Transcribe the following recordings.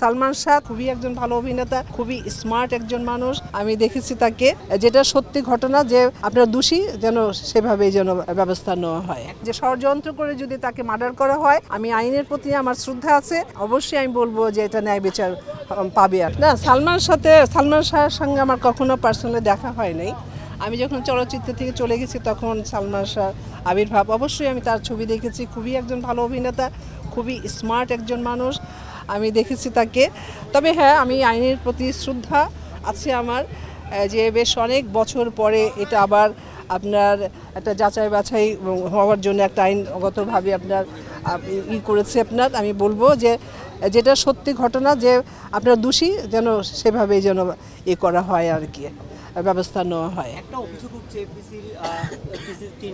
সালমান শাহ খুবই একজন ভালো অভিনেতা, খুবই স্মার্ট একজন মানুষ। আমি দেখেছি তাকে, যেটা সত্যি ঘটনা যে আপনার দোষী যেন সেভাবেই যেন ব্যবস্থা নেওয়া হয়। যে ষড়যন্ত্র করে যদি তাকে মার্ডার করা হয়, আমি আইনের প্রতি আমার শ্রদ্ধা আছে, অবশ্যই আমি বলবো যে এটা ন্যায় বিচার পাবে। আর না, সালমান শাহের সঙ্গে আমার কখনো পার্সোনালি দেখা হয় নাই। আমি যখন চলচ্চিত্র থেকে চলে গেছি তখন সালমান শাহ আবির্ভাব, অবশ্যই আমি তার ছবি দেখেছি। খুবই একজন ভালো অভিনেতা, খুবই স্মার্ট একজন মানুষ। আমি দেখেছি তাকে। তবে হ্যাঁ, আমি আইনের প্রতি শ্রদ্ধা আছে আমার, যে বেশ অনেক বছর পরে এটা আবার আপনার একটা যাচাই বাছাই হওয়ার জন্য একটা আইনগতভাবে আপনার করেছে আপনার। আমি বলবো যে যেটা সত্যি ঘটনা যে আপনার দোষী যেন সেভাবেই যেন করা হয় আর কি, ব্যবস্থা নেওয়া হয়। একটা অভিযোগ উঠছে এপিসি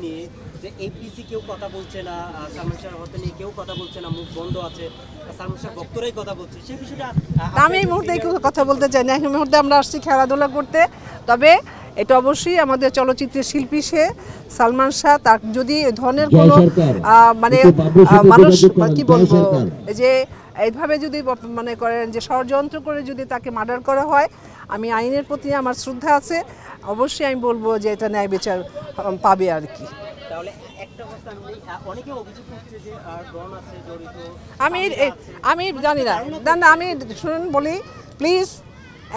নিয়ে যে এপিসি কেউ কথা বলছে না, সালমান শাহর হতে নিয়ে কেউ কথা বলছে না, মুখ বন্ধ আছে, সালমান শাহ ভক্তরাই কথা বলছে। সেই বিষয়টা আমি এই মুহূর্তে কথা বলতে চাই না। এই মুহূর্তে আমরা আসছি খেলাধুলা করতে। তবে এটা অবশ্যই আমাদের চলচ্চিত্রের শিল্পী সে সালমান শাহ, তার যদি ধরনের কোনো মানে মানুষ কি বলবো যে এইভাবে যদি মনে করেন যে ষড়যন্ত্র করে যদি তাকে মার্ডার করা হয়, আমি আইনের প্রতি আমার শ্রদ্ধা আছে, অবশ্যই আমি বলবো যে এটা ন্যায় বিচার পাবে আর কি। আমি জানি না, আমি শুনুন বলি প্লিজ।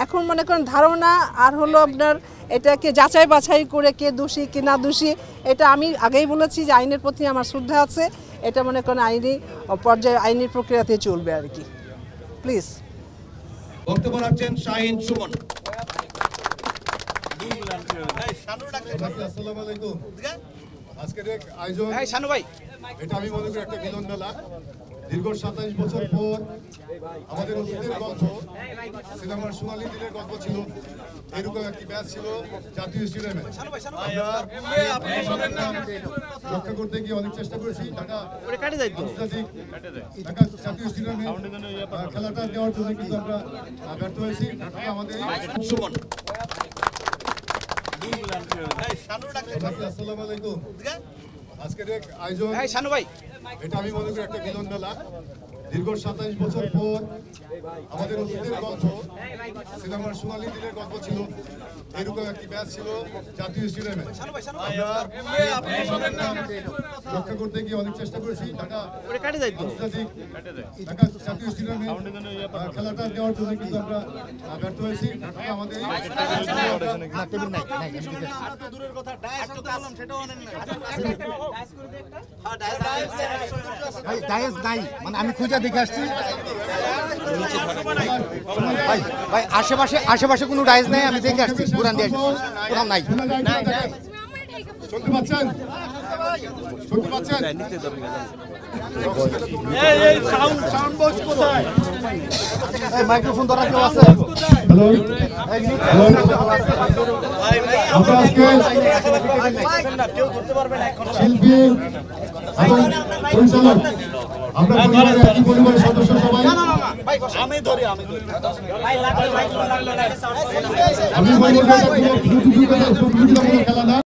এখন মনে করেন ধারণা আর হলো আপনার এটাকে যাচাই বাছাই করে কে দোষী কে না দোষী, এটা আমি আগেই বলেছি যে আইনের প্রতি আমার শ্রদ্ধা আছে। এটা মনে করেন আইনি পর্যায়ে আইনি প্রক্রিয়াতে চলবে আর কি। প্লিজ বক্তব্য রাখছেন শাহিন সুমন। আসসালামু আলাইকুম। আজকের এক আয়োজন, এটা আমি মনে করি একটা মিলন মেলা। দীর্ঘ 27 বছর পর আমাদের অতীতের গল্প, সিনেমার সোনালী দিনের গল্প ছিল, এরকম একটি ম্যাচ ছিল জাতীয় স্টেডিয়ামে। রক্ষা করতে গিয়ে অনেক চেষ্টা করেছি। ঢাকা জাতীয় স্টেডিয়ামে খেলাটা দেওয়ার জন্য কিন্তু আমরা ব্যর্থ হয়েছি। আমাদের আসসালামু আলাইকুম। আজকের এক আয়োজন, এটা আমি মনে করি একটা মিলন মেলা। দীর্ঘ 27 বছর পর আমাদের অতীতের গল্প, সিনেমার সোনালী দিনের গল্প ছিল, এরকম একটি ম্যাচ ছিল জাতীয় স্টেডিয়ামে। রক্ষা করতে গিয়ে অনেক চেষ্টা করেছি। ঢাকা জাতীয় স্টেডিয়ামে খেলাটা দেওয়ার জন্য কিন্তু আমরা ব্যর্থ হয়েছি। আমাদের মানে আমি খুঁজে দেখে আসছি ভাই, আশেপাশে কোনো ডাইস নাই, আমি দেখে আসছি কোরআন দিয়ে কোরআন নাই। শুনতে পাচ্ছেন? শুনতে পাচ্ছেন? মাইক্রোফোন ধরা কেউ আছে? হ্যালো, আমরা আজকে শিল্পী এবং পরিচালক, আমরা পরিবারের একই পরিবারের সদস্য সবাই। আমি বলবো খেলা না।